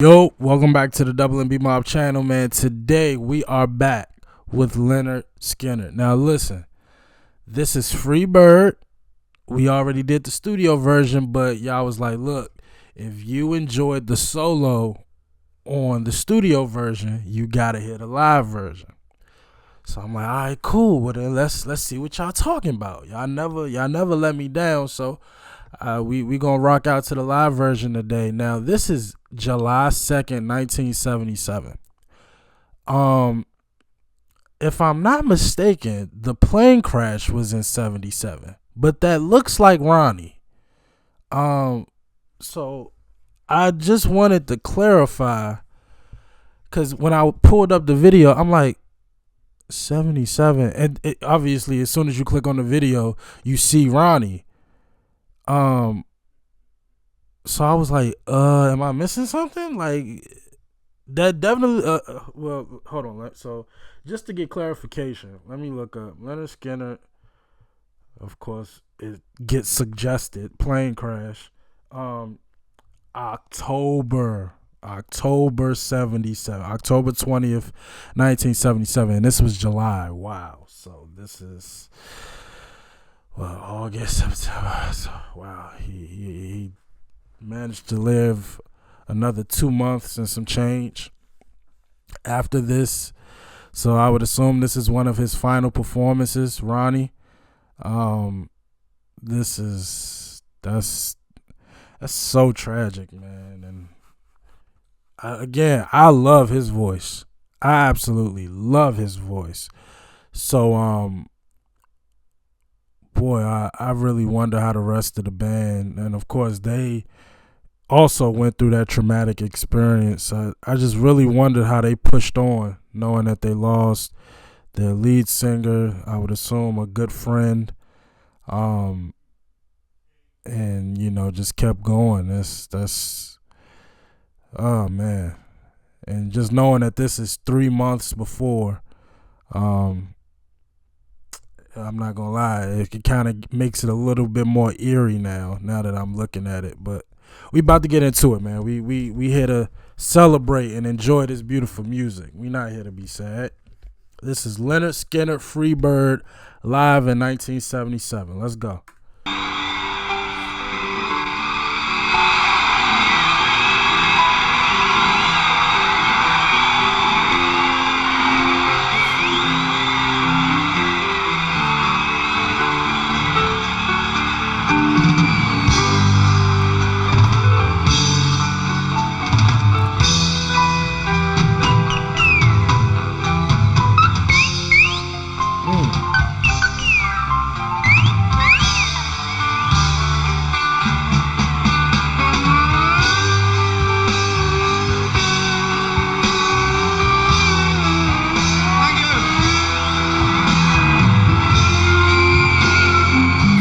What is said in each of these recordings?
Yo, welcome back to the Double and B Mob channel, man. Today we are back with Lynyrd Skynrd. Now listen, this is Free Bird. We already did the studio version, but y'all was like, look, if you enjoyed the solo on the studio version, you gotta hear the live version. So I'm like, all right, cool. Well then let's see what y'all talking about. Y'all never let me down. So we gonna rock out to the live version today. Now this is July 2nd, 1977. If I'm not mistaken, the plane crash was in 77, but that looks like Ronnie. So I just wanted to clarify, because when I pulled up the video, I'm like, 77, and obviously as soon as you click on the video, you see Ronnie. So I was like, am I missing something? Like, that definitely, well, hold on. So, just to get clarification, let me look up Lynyrd Skynrd. Of course, it gets suggested, plane crash. October 77, October 20th, 1977. And this was July. Wow. So, this is, well, August, September. So, wow. He managed to live another 2 months and some change after this. So I would assume this is one of his final performances, Ronnie. That's so tragic, man. And I love his voice. I absolutely love his voice. So boy, I really wonder how the rest of the band, and of course they also went through that traumatic experience. I just really wondered how they pushed on, knowing that they lost their lead singer, I would assume a good friend, and just kept going. That's oh man. And just knowing that this is 3 months before, I'm not gonna lie, it kind of makes it a little bit more eerie now that I'm looking at it. But we about to get into it, man. We here to celebrate and enjoy this beautiful music. We not here to be sad. This is Lynyrd Skynrd, Free Bird, live in 1977. Let's go.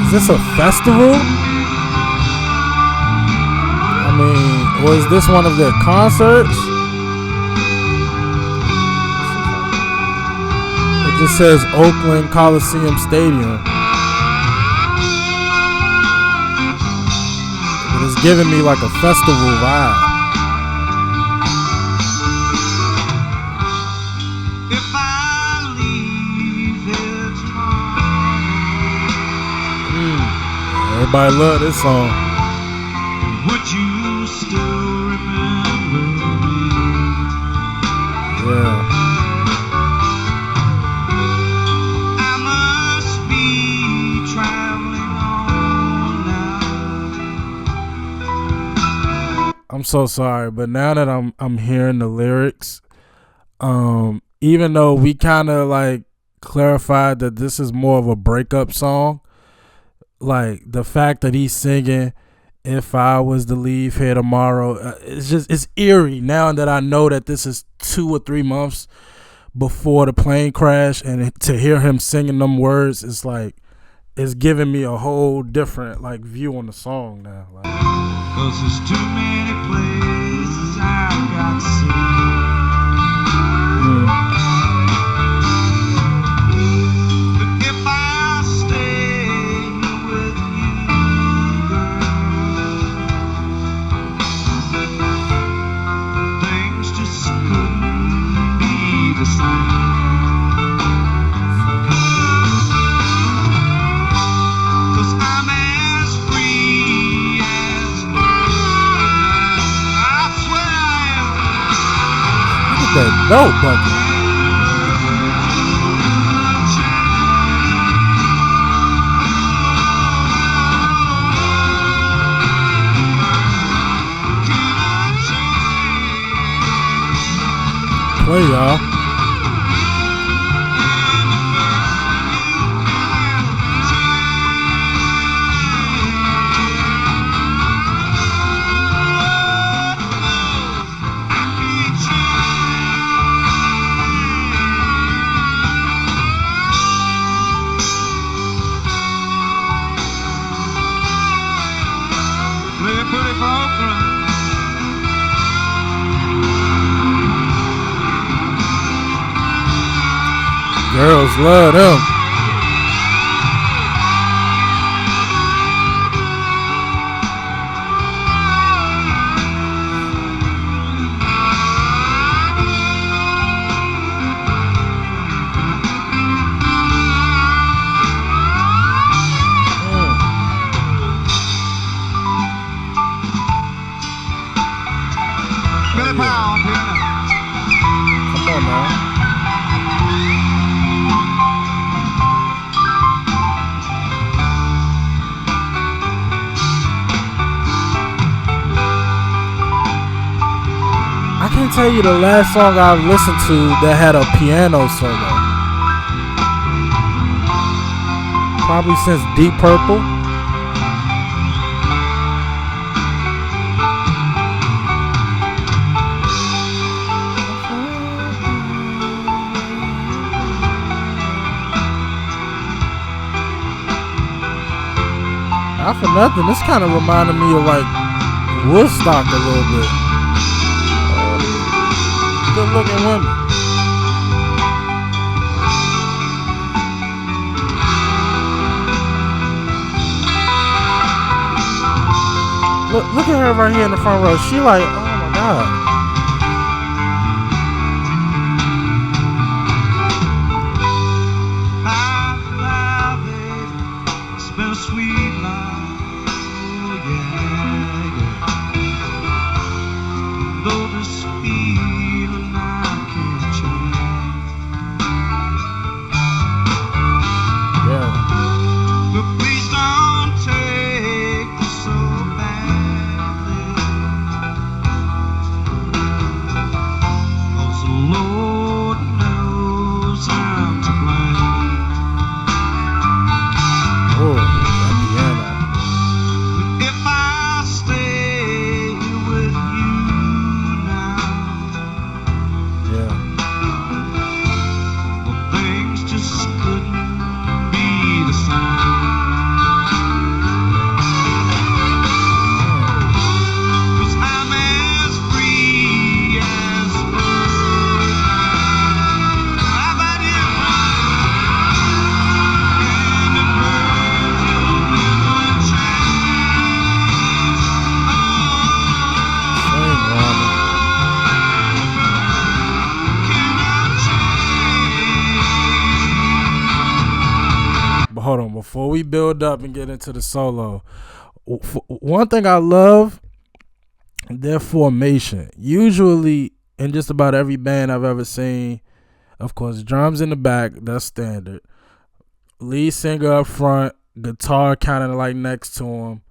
Is this a festival? I mean, or is this one of their concerts? It just says Oakland Coliseum Stadium. But it's giving me like a festival vibe. Everybody love this song. Would you still remember me? Yeah. I must be traveling on now. I'm so sorry, but now that I'm hearing the lyrics, even though we kind of like clarified that this is more of a breakup song, like the fact that he's singing "If I Was to Leave Here Tomorrow," it's eerie now that I know that this is 2 or 3 months before the plane crash, and to hear him singing them words, it's like it's giving me a whole different like view on the song now. Like, 'cause there's too many places I've got to see. that belt buckle. Play, y'all. Girls love them. Tell you the last song I've listened to that had a piano solo. Probably since Deep Purple. Not for nothing, this kind of reminded me of like Woodstock a little bit. Good looking women. Look at her right here in the front row. She like, oh my God. It's been a sweet life. Oh yeah. Though this feeling I can't change. Yeah. But please don't take this so badly. 'Cause the Lord knows I'm to blame. Oh, that piano. If I stay with you now, yeah, well, things just couldn't be the same. 'Cause I'm as free as a bird. How about you? And a bird will never change. Sing, Ronnie. Cannot change. But hold on, before we build up and get into the solo, one thing I love, their formation. Usually, in just about every band I've ever seen, of course, drums in the back, that's standard. Lead singer up front, guitar kind of like next to him,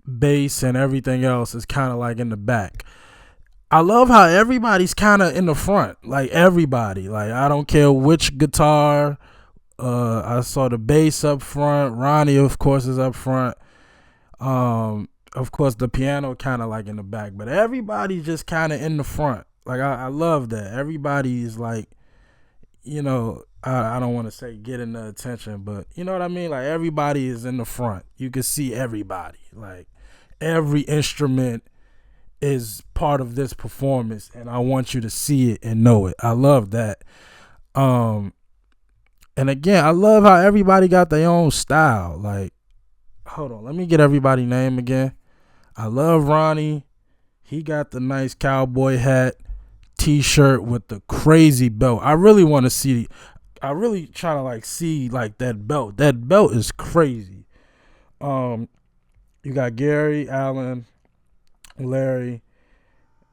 bass and everything else is kind of like in the back. I love how everybody's kind of in the front, like everybody. Like I don't care which guitar. I saw the bass up front. Ronnie, of course, is up front. Of course, the piano kind of like in the back, but everybody's just kind of in the front. Like I love that. Everybody's like, you know, I don't want to say getting the attention, but you know what I mean? Like everybody is in the front. You can see everybody. Like every instrument is part of this performance, and I want you to see it and know it. I love that. And again, I love how everybody got their own style. Like, hold on, let me get everybody's name again. I love Ronnie. He got the nice cowboy hat, t-shirt with the crazy belt. I really want to see. I really try to like see like that belt. That belt is crazy. You got Gary, Allen, Larry,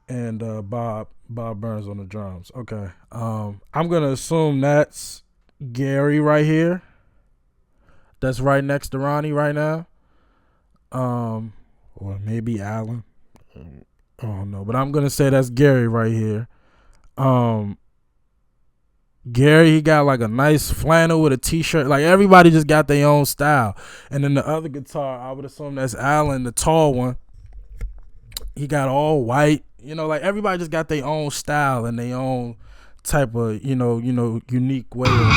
and Bob Burns on the drums. Okay. I'm gonna assume that's Gary right here. That's right next to Ronnie right now. Or maybe Alan. I don't know, but I'm gonna say that's Gary right here. Gary, he got like a nice flannel with a t-shirt. Like everybody just got their own style. And then the other guitar, I would assume that's Alan, the tall one. He got all white. Like everybody just got their own style and their own type of, unique way of,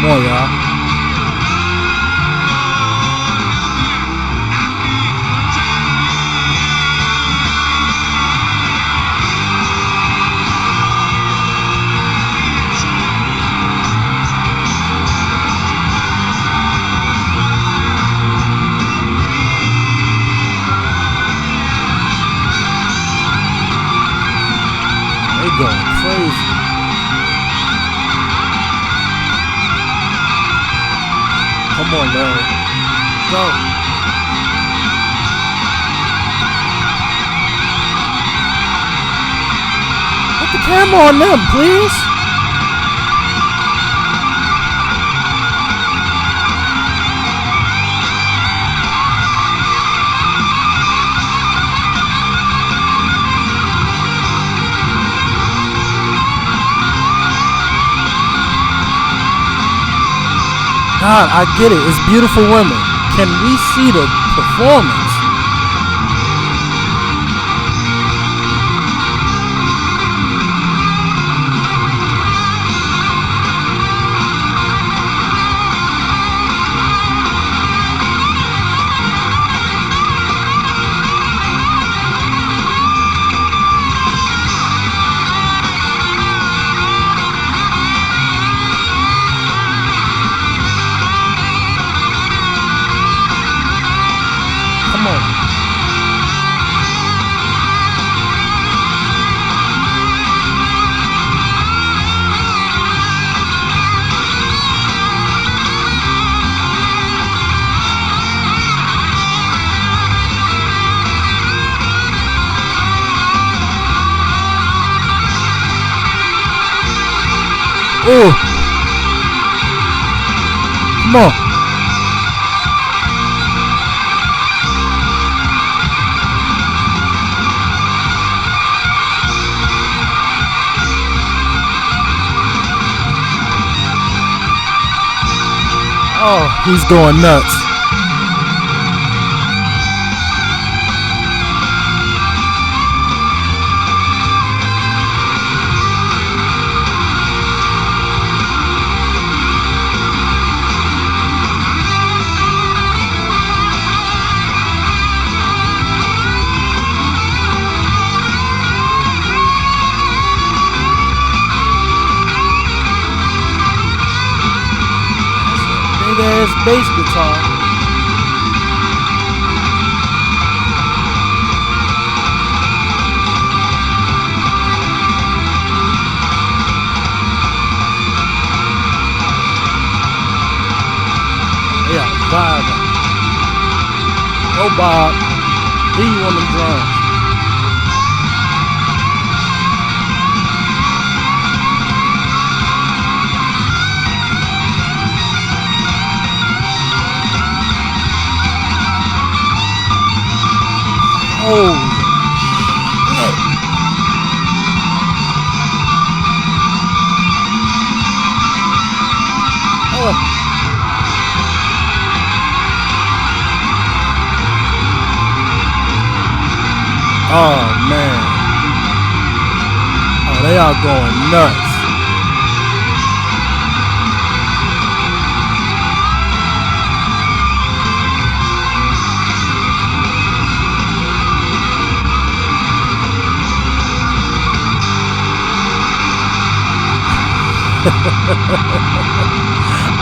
Come on, y'all. They going crazy. Come on, Larry. Go. Put the camera on them, please. God, I get it. It's beautiful women. Can we see the performance? Come on. Ooh. Come on. Oh, he's going nuts. Big ass bass guitar. Yeah, vibe. Go Bob. He on the drums. Oh, oh man. Oh, they are going nuts.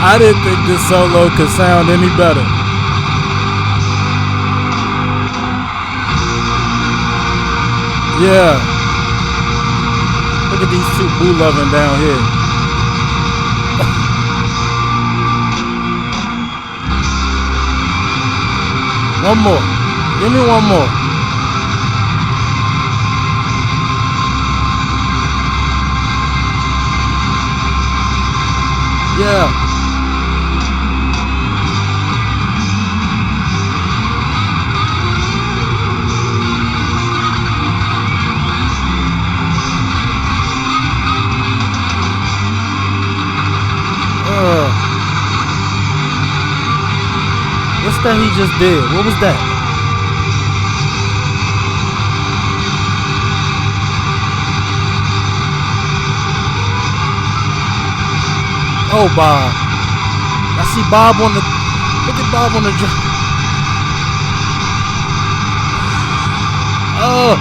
I didn't think this solo could sound any better. Yeah. Look at these two boo loving down here. One more. Give me one more. Yeah. What's that he just did? What was that? Oh, Bob. I see Bob on the... Look at Bob on the... Oh.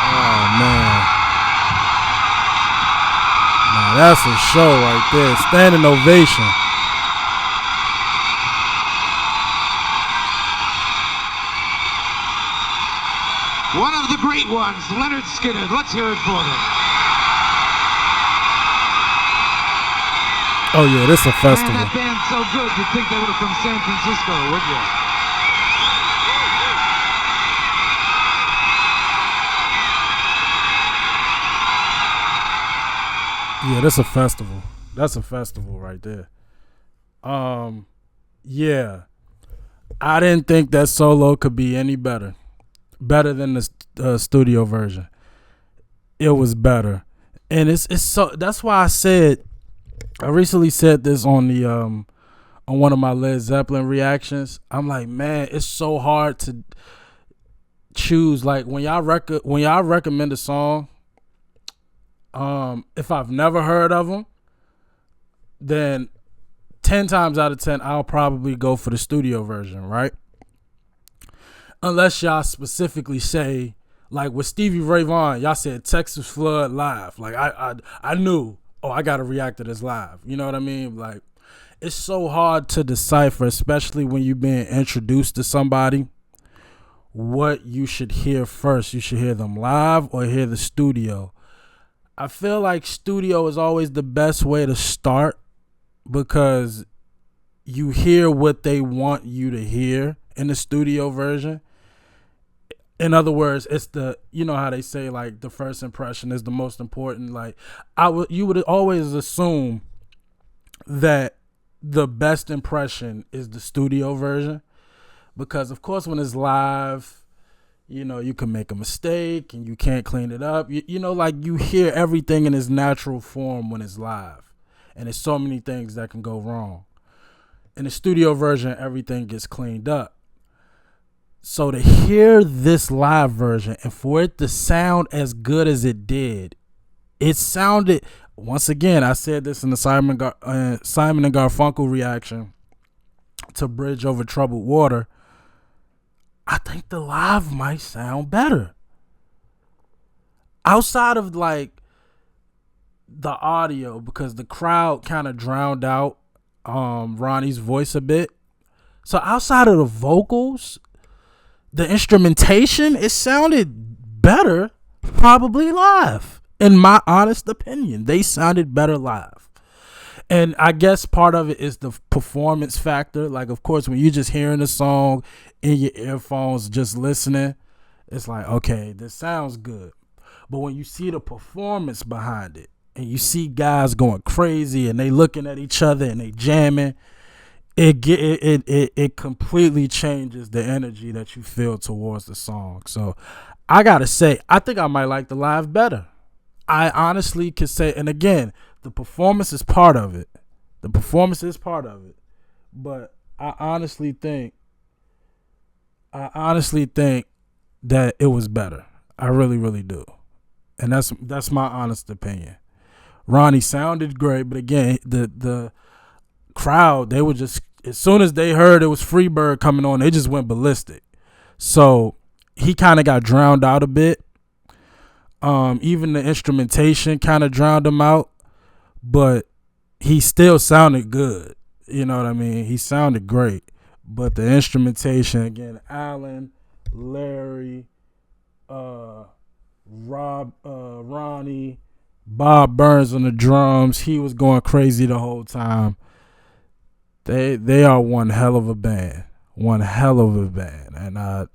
Oh, man. Now, that's a show right there. Standing ovation. One of the great ones, Lynyrd Skynrd. Let's hear it for them. Oh, yeah, this is a festival. Man, that band's so good, you'd think they were from San Francisco, would you? Yeah, that's a festival. That's a festival right there. Yeah. I didn't think that solo could be any better. Better than the studio version. It was better. And it's so that's why I recently said this on the on one of my Led Zeppelin reactions. I'm like, man, it's so hard to choose. Like when y'all recommend a song, if I've never heard of them, then 10 times out of 10 I'll probably go for the studio version, right? Unless y'all specifically say, like with Stevie Ray Vaughan, y'all said Texas Flood live. Like I knew, I gotta react to this live. You know what I mean? Like it's so hard to decipher, especially when you're being introduced to somebody, what you should hear first. You should hear them live or hear the studio. I feel like studio is always the best way to start because you hear what they want you to hear in the studio version. In other words, it's you know how they say like the first impression is the most important. Like you would always assume that the best impression is the studio version because of course when it's live, you know, you can make a mistake and you can't clean it up. You know, like you hear everything in its natural form when it's live. And there's so many things that can go wrong. In the studio version, everything gets cleaned up. So to hear this live version and for it to sound as good as it did, it sounded, once again, I said this in the Simon and Garfunkel reaction to Bridge Over Troubled Water, I think the live might sound better. Outside of like the audio, because the crowd kind of drowned out Ronnie's voice a bit. So outside of the vocals, the instrumentation, it sounded better probably live. In my honest opinion, they sounded better live. And I guess part of it is the performance factor. Like, of course, when you're just hearing a song in your earphones, just listening, it's like, okay, this sounds good. But when you see the performance behind it and you see guys going crazy and they looking at each other and they jamming, it completely changes the energy that you feel towards the song. So I gotta say, I think I might like the live better. I honestly could say, and again, the performance is part of it. But I honestly think that it was better. I really, really do. And that's my honest opinion. Ronnie sounded great, but again, the crowd, they were just, as soon as they heard it was Freebird coming on, they just went ballistic. So he kind of got drowned out a bit. Even the instrumentation kind of drowned him out, but he still sounded good. You know what I mean? He sounded great, but the instrumentation, again, Alan, Larry, Ronnie, Bob Burns on the drums. He was going crazy the whole time. They are one hell of a band. One hell of a band. And I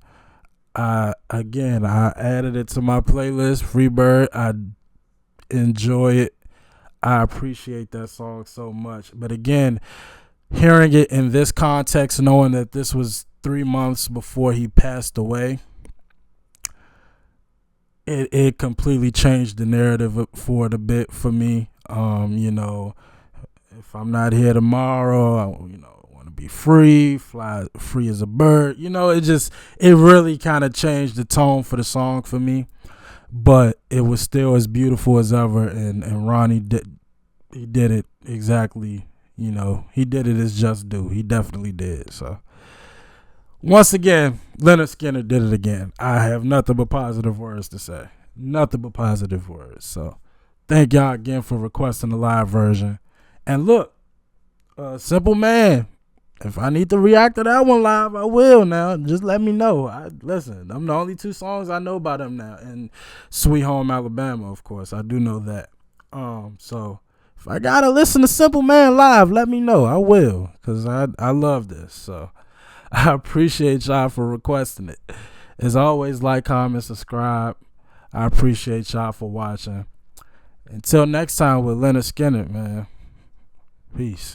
added it to my playlist, Freebird. I enjoy it. I appreciate that song so much. But again, hearing it in this context, knowing that this was 3 months before he passed away, it completely changed the narrative for it a bit for me. If I'm not here tomorrow, I want to be free, fly free as a bird. It really kind of changed the tone for the song for me. But it was still as beautiful as ever, and Ronnie did it exactly. He did it as just due. He definitely did. So once again, Lynyrd Skynrd did it again. I have nothing but positive words to say. Nothing but positive words. So thank y'all again for requesting the live version. And look, Simple Man, if I need to react to that one live, I will now. Just let me know. Listen, I'm the only 2 songs I know by them now. And Sweet Home Alabama, of course. I do know that. So if I gotta listen to Simple Man live, let me know. I will. Because I love this. So I appreciate y'all for requesting it. As always, like, comment, subscribe. I appreciate y'all for watching. Until next time with Lynyrd Skynrd, man. Peace.